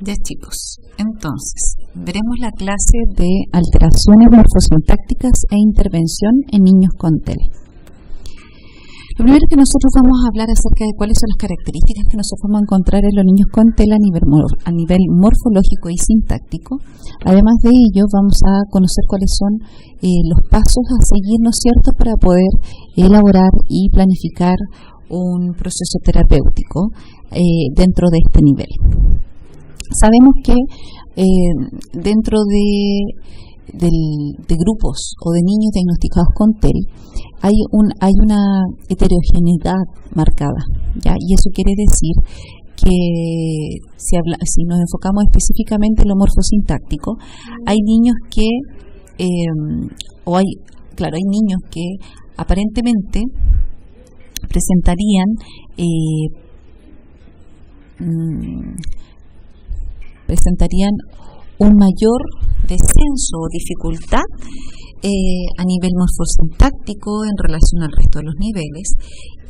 Ya chicos, entonces veremos la clase de alteraciones morfosintácticas e intervención en niños con TEL. Lo primero que nosotros vamos a hablar acerca de cuáles son las características que nosotros vamos a encontrar en los niños con TEL a nivel morfológico y sintáctico. Además de ello, vamos a conocer cuáles son los pasos a seguir, ¿no es cierto?, para poder elaborar y planificar un proceso terapéutico dentro de este nivel. Sabemos que dentro de grupos o de niños diagnosticados con TEL hay una heterogeneidad marcada, ¿ya? Y eso quiere decir que si nos enfocamos específicamente en lo morfosintáctico, hay niños que hay niños que aparentemente presentarían un mayor descenso o dificultad a nivel morfosintáctico en relación al resto de los niveles,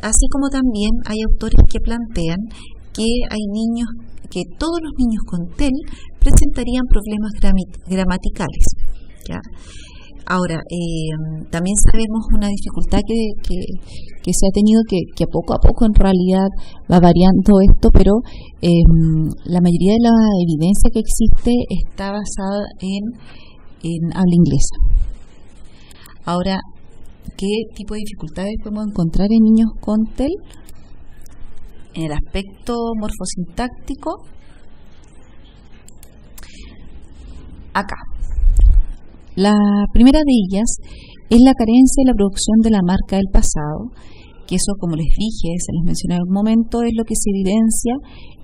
así como también hay autores que plantean que hay niños, que todos los niños con TEL presentarían problemas gramaticales, ¿ya? Ahora, también sabemos una dificultad que se ha tenido, que poco a poco en realidad va variando esto, pero la mayoría de la evidencia que existe está basada en habla inglesa. Ahora, ¿qué tipo de dificultades podemos encontrar en niños con TEL? En el aspecto morfosintáctico, acá. La primera de ellas es la carencia de la producción de la marca del pasado, que eso, como les dije, se les mencioné en algún momento, es lo que se evidencia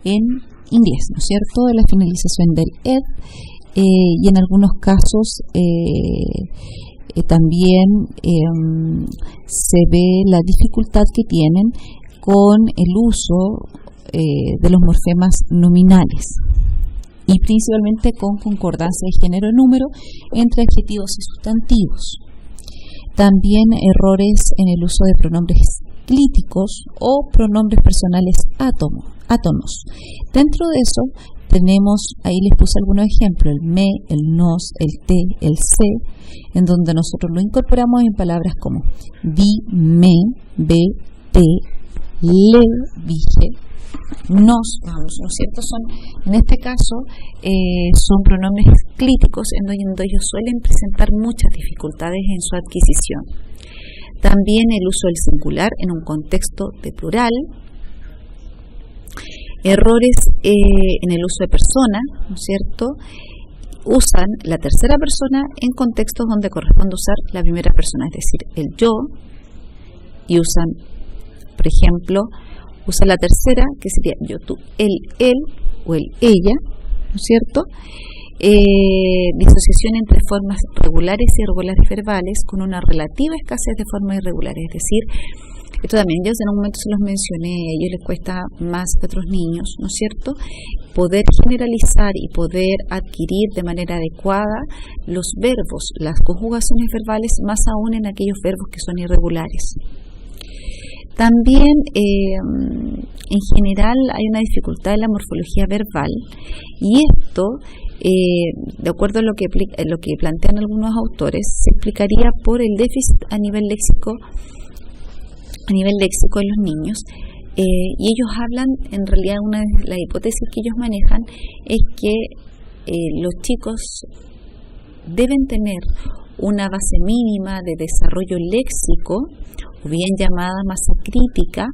en inglés, ¿no es cierto?, de la finalización del ED, y en algunos casos también se ve la dificultad que tienen con el uso de los morfemas nominales, y principalmente con concordancia de género-número entre adjetivos y sustantivos. También errores en el uso de pronombres clíticos o pronombres personales átonos. Dentro de eso tenemos, ahí les puse algunos ejemplos, el me, el nos, el te, el se, en donde nosotros lo incorporamos en palabras como vi, me, ve, te, le, dije, nos, vamos, ¿no es cierto? En este caso, son pronombres clíticos en donde ellos suelen presentar muchas dificultades en su adquisición. También el uso del singular en un contexto de plural, errores en el uso de persona, ¿no es cierto? Usan la tercera persona en contextos donde corresponde usar la primera persona, es decir, el yo, y usan, por ejemplo, usa la tercera, que sería yo, tú, él o el ella, ¿no es cierto? Disociación entre formas regulares y irregulares verbales con una relativa escasez de formas irregulares, es decir, esto también yo en un momento se los mencioné, a ellos les cuesta más que a otros niños, ¿no es cierto?, poder generalizar y poder adquirir de manera adecuada los verbos, las conjugaciones verbales, más aún en aquellos verbos que son irregulares. También, en general, hay una dificultad en la morfología verbal, y esto, de acuerdo a lo que plantean algunos autores, se explicaría por el déficit a nivel léxico en los niños, y ellos hablan, en realidad, una de las hipótesis que ellos manejan es que los chicos deben tener una base mínima de desarrollo léxico, o bien llamada masa crítica,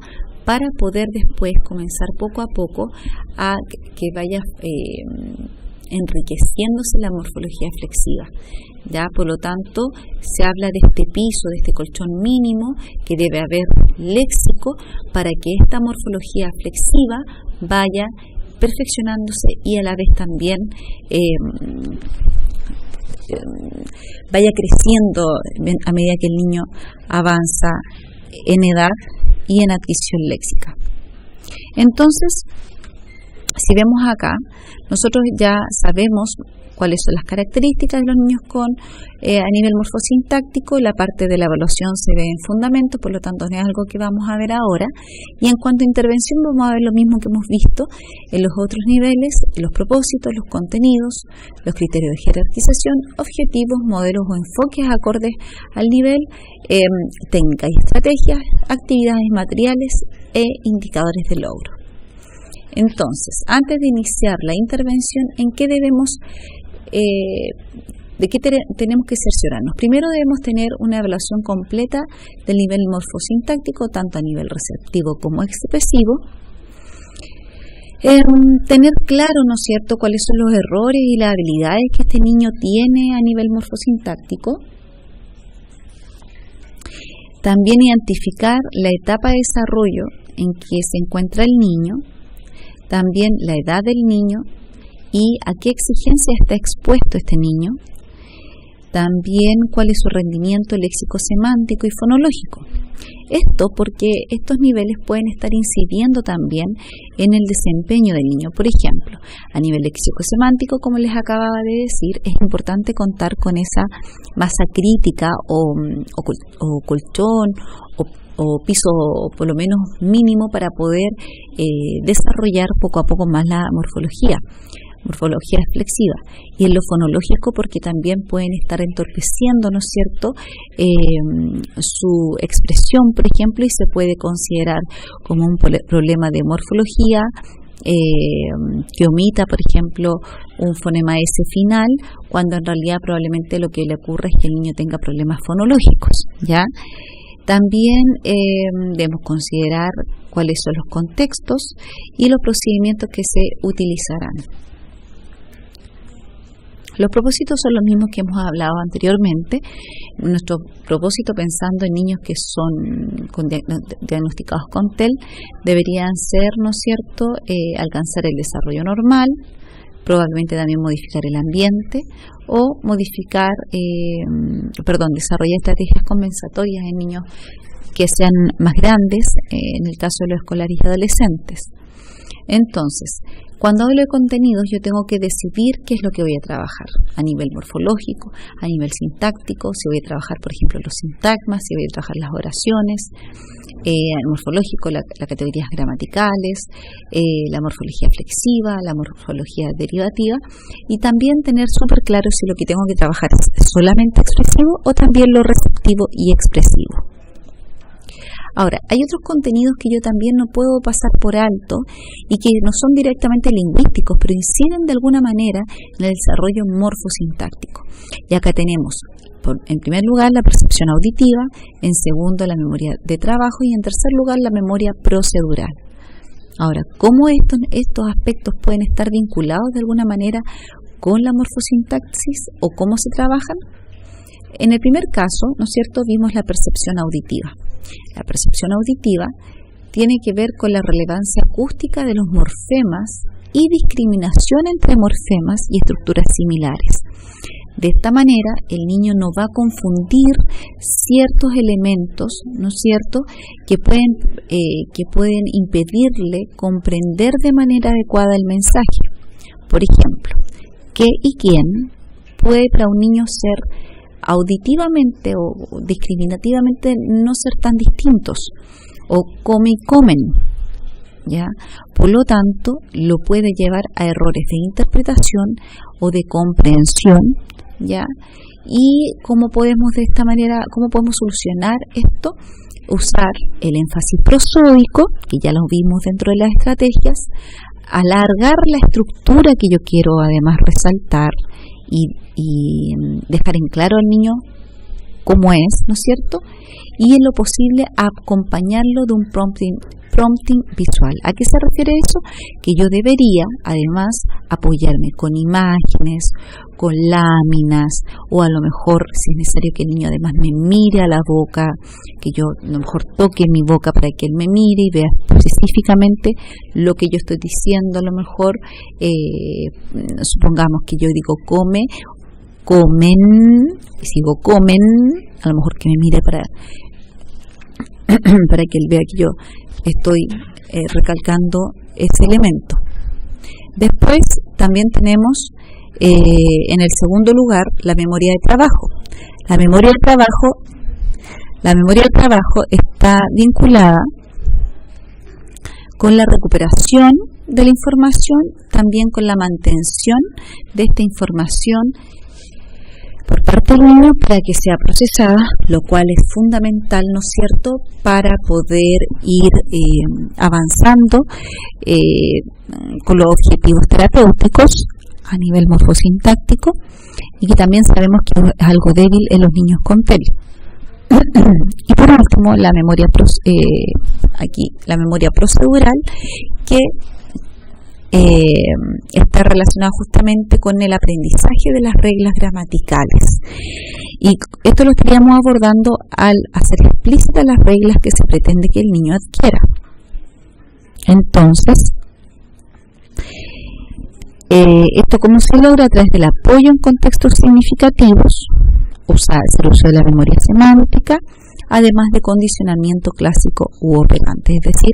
para poder después comenzar poco a poco a que vaya enriqueciéndose la morfología flexiva. Ya, por lo tanto, se habla de este piso, de este colchón mínimo que debe haber léxico para que esta morfología flexiva vaya perfeccionándose y a la vez también vaya creciendo a medida que el niño avanza en edad y en adquisición léxica. Entonces, si vemos acá, nosotros ya sabemos cuáles son las características de los niños con a nivel morfosintáctico. La parte de la evaluación se ve en fundamento, por lo tanto no es algo que vamos a ver ahora. Y en cuanto a intervención vamos a ver lo mismo que hemos visto en los otros niveles: los propósitos, los contenidos, los criterios de jerarquización, objetivos, modelos o enfoques acordes al nivel, técnicas y estrategias, actividades materiales e indicadores de logro. Entonces, antes de iniciar la intervención, ¿en qué debemos, de qué tenemos que cerciorarnos? Primero debemos tener una evaluación completa del nivel morfosintáctico, tanto a nivel receptivo como expresivo. Tener claro, ¿no es cierto?, cuáles son los errores y las habilidades que este niño tiene a nivel morfosintáctico. También identificar la etapa de desarrollo en que se encuentra el niño, también la edad del niño y a qué exigencia está expuesto este niño, también cuál es su rendimiento léxico-semántico y fonológico. Esto porque estos niveles pueden estar incidiendo también en el desempeño del niño. Por ejemplo, a nivel léxico-semántico, como les acababa de decir, es importante contar con esa masa crítica o colchón o piso por lo menos mínimo para poder desarrollar poco a poco más la morfología reflexiva. Y en lo fonológico, porque también pueden estar entorpeciendo, ¿no es cierto?, su expresión, por ejemplo, y se puede considerar como un problema de morfología que omita, por ejemplo, un fonema S final, cuando en realidad probablemente lo que le ocurre es que el niño tenga problemas fonológicos, ¿ya? También debemos considerar cuáles son los contextos y los procedimientos que se utilizarán. Los propósitos son los mismos que hemos hablado anteriormente. Nuestro propósito, pensando en niños que son diagnosticados con TEL, deberían ser, ¿no es cierto?, alcanzar el desarrollo normal, probablemente también modificar el ambiente o desarrollar estrategias compensatorias en niños que sean más grandes, en el caso de los escolares y adolescentes. Entonces, cuando hablo de contenidos, yo tengo que decidir qué es lo que voy a trabajar a nivel morfológico, a nivel sintáctico, si voy a trabajar, por ejemplo, los sintagmas, si voy a trabajar las oraciones, morfológico, las categorías gramaticales, la morfología flexiva, la morfología derivativa, y también tener súper claro si lo que tengo que trabajar es solamente expresivo o también lo receptivo y expresivo. Ahora, hay otros contenidos que yo también no puedo pasar por alto y que no son directamente lingüísticos, pero inciden de alguna manera en el desarrollo morfosintáctico. Y acá tenemos, en primer lugar, la percepción auditiva, en segundo, la memoria de trabajo y en tercer lugar, la memoria procedural. Ahora, ¿cómo estos aspectos pueden estar vinculados de alguna manera con la morfosintaxis o cómo se trabajan? En el primer caso, ¿no es cierto?, vimos la percepción auditiva. La percepción auditiva tiene que ver con la relevancia acústica de los morfemas y discriminación entre morfemas y estructuras similares. De esta manera, el niño no va a confundir ciertos elementos, ¿no es cierto?, que pueden impedirle comprender de manera adecuada el mensaje. Por ejemplo, ¿qué y quién puede para un niño ser auditivamente o discriminativamente no ser tan distintos, o come y comen, ¿ya? Por lo tanto, lo puede llevar a errores de interpretación o de comprensión, ¿ya? Y cómo podemos solucionar esto: usar el énfasis prosódico, que ya lo vimos dentro de las estrategias, alargar la estructura que yo quiero además resaltar y dejar en claro al niño cómo es, ¿no es cierto? Y en lo posible acompañarlo de un prompting visual. ¿A qué se refiere eso? Que yo debería además apoyarme con imágenes, con láminas, o a lo mejor, si es necesario, que el niño además me mire a la boca, que yo a lo mejor toque mi boca para que él me mire y vea específicamente lo que yo estoy diciendo. A lo mejor, supongamos que yo digo comen, y si digo comen, a lo mejor que me mire para que él vea que yo estoy recalcando ese elemento. Después también tenemos en el segundo lugar la memoria de trabajo. La memoria del trabajo está vinculada con la recuperación de la información, también con la mantención de esta información por parte del niño para que sea procesada, lo cual es fundamental, ¿no es cierto?, para poder ir avanzando con los objetivos terapéuticos a nivel morfosintáctico, y que también sabemos que es algo débil en los niños con TEL. Y por último, la memoria procedural, que está relacionada justamente con el aprendizaje de las reglas gramaticales, y esto lo estaríamos abordando al hacer explícitas las reglas que se pretende que el niño adquiera. Entonces, esto cómo se logra: a través del apoyo en contextos significativos, el uso de la memoria semántica, además de condicionamiento clásico u operante. Es decir,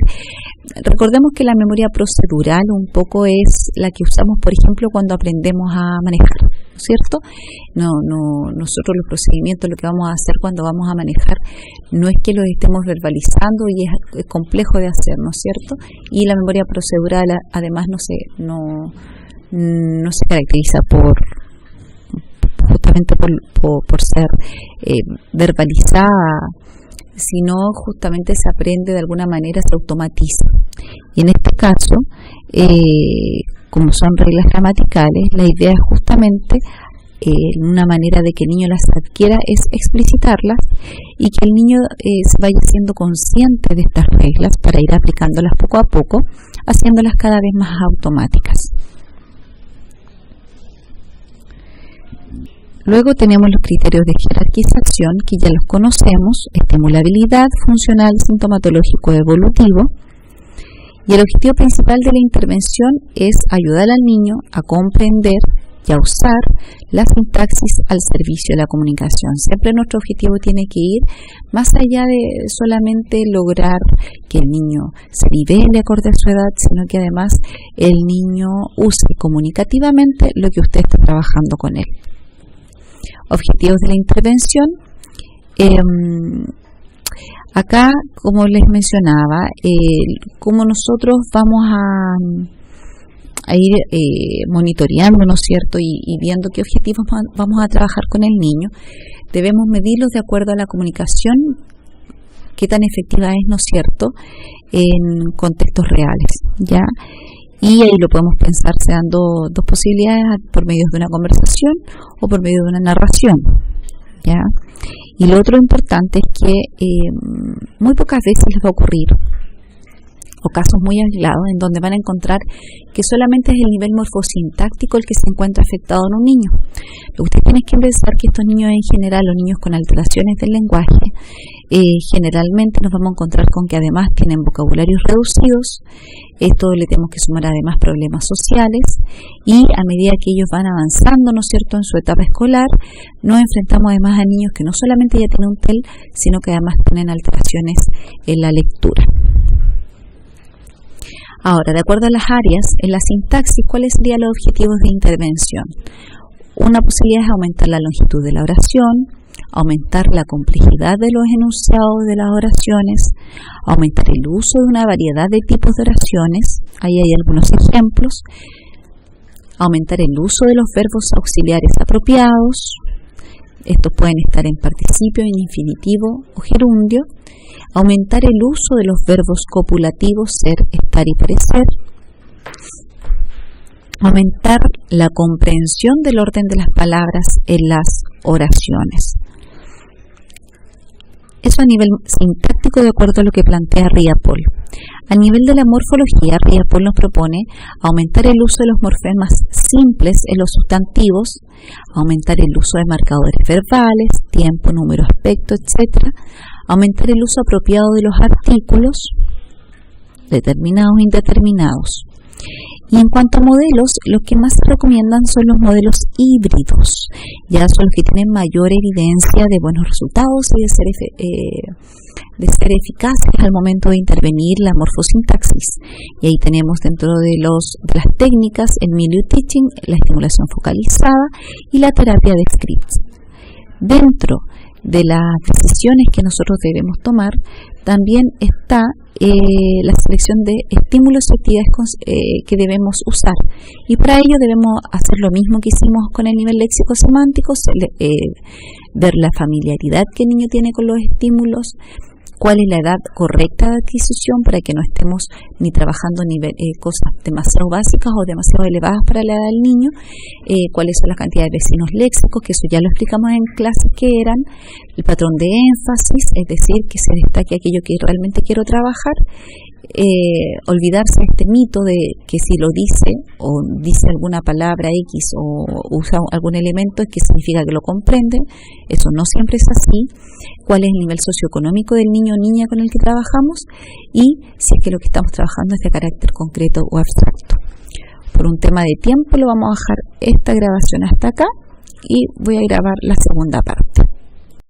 recordemos que la memoria procedural un poco es la que usamos, por ejemplo, cuando aprendemos a manejar, ¿no es cierto? Nosotros los procedimientos, lo que vamos a hacer cuando vamos a manejar, no es que los estemos verbalizando y es complejo de hacer, ¿no es cierto? Y la memoria procedural además no se caracteriza justamente por ser verbalizada, sino justamente se aprende de alguna manera, se automatiza. Y en este caso, como son reglas gramaticales, la idea es justamente una manera de que el niño las adquiera es explicitarlas, y que el niño se vaya siendo consciente de estas reglas para ir aplicándolas poco a poco, haciéndolas cada vez más automáticas. Luego tenemos los criterios de jerarquización, que ya los conocemos: estimulabilidad, funcional, sintomatológico, evolutivo. Y el objetivo principal de la intervención es ayudar al niño a comprender y a usar la sintaxis al servicio de la comunicación. Siempre nuestro objetivo tiene que ir más allá de solamente lograr que el niño se nivele acorde a su edad, sino que además el niño use comunicativamente lo que usted está trabajando con él. Objetivos de la intervención. Acá, como les mencionaba, como nosotros vamos a ir monitoreando, ¿no es cierto?, y viendo qué objetivos vamos a trabajar con el niño, debemos medirlos de acuerdo a la comunicación, qué tan efectiva es, ¿no es cierto?, en contextos reales, ¿ya? Y ahí lo podemos pensar dando dos posibilidades: por medio de una conversación o por medio de una narración, ¿ya? Y lo otro importante es que muy pocas veces les va a ocurrir, o casos muy aislados, en donde van a encontrar que solamente es el nivel morfosintáctico el que se encuentra afectado en un niño. Lo que ustedes tienen que pensar que estos niños en general, los niños con alteraciones del lenguaje, generalmente nos vamos a encontrar con que además tienen vocabularios reducidos. Esto le tenemos que sumar además problemas sociales, y a medida que ellos van avanzando, ¿no es cierto?, en su etapa escolar, nos enfrentamos además a niños que no solamente ya tienen un TEL, sino que además tienen alteraciones en la lectura. Ahora, de acuerdo a las áreas, en la sintaxis, ¿cuáles serían los objetivos de intervención? Una posibilidad es aumentar la longitud de la oración, aumentar la complejidad de los enunciados de las oraciones, aumentar el uso de una variedad de tipos de oraciones, ahí hay algunos ejemplos, aumentar el uso de los verbos auxiliares apropiados, estos pueden estar en participio, en infinitivo o gerundio, aumentar el uso de los verbos copulativos ser, estar y parecer, aumentar la comprensión del orden de las palabras en las oraciones. Eso a nivel sintáctico, de acuerdo a lo que plantea Ripoll. A nivel de la morfología, Ripoll nos propone aumentar el uso de los morfemas simples en los sustantivos, aumentar el uso de marcadores verbales, tiempo, número, aspecto, etc., aumentar el uso apropiado de los artículos, determinados e indeterminados. Y en cuanto a modelos, los que más se recomiendan son los modelos híbridos, ya son los que tienen mayor evidencia de buenos resultados y de ser eficaces al momento de intervenir la morfosintaxis. Y ahí tenemos dentro de las técnicas el milieu teaching, la estimulación focalizada y la terapia de scripts. Dentro de las decisiones que nosotros debemos tomar, también está la selección de estímulos y actividades que debemos usar. Y para ello debemos hacer lo mismo que hicimos con el nivel léxico-semántico, ver la familiaridad que el niño tiene con los estímulos, cuál es la edad correcta de adquisición para que no estemos ni trabajando cosas demasiado básicas o demasiado elevadas para la edad del niño, cuáles son las cantidades de vecinos léxicos, que eso ya lo explicamos en clases que eran, el patrón de énfasis, es decir, que se destaque aquello que realmente quiero trabajar, olvidarse de este mito de que si lo dice o dice alguna palabra X o usa algún elemento es que significa que lo comprenden. Eso no siempre es así. Cuál es el nivel socioeconómico del niño o niña con el que trabajamos y si es que lo que estamos trabajando es de carácter concreto o abstracto. Por un tema de tiempo lo vamos a dejar esta grabación hasta acá y voy a grabar la segunda parte.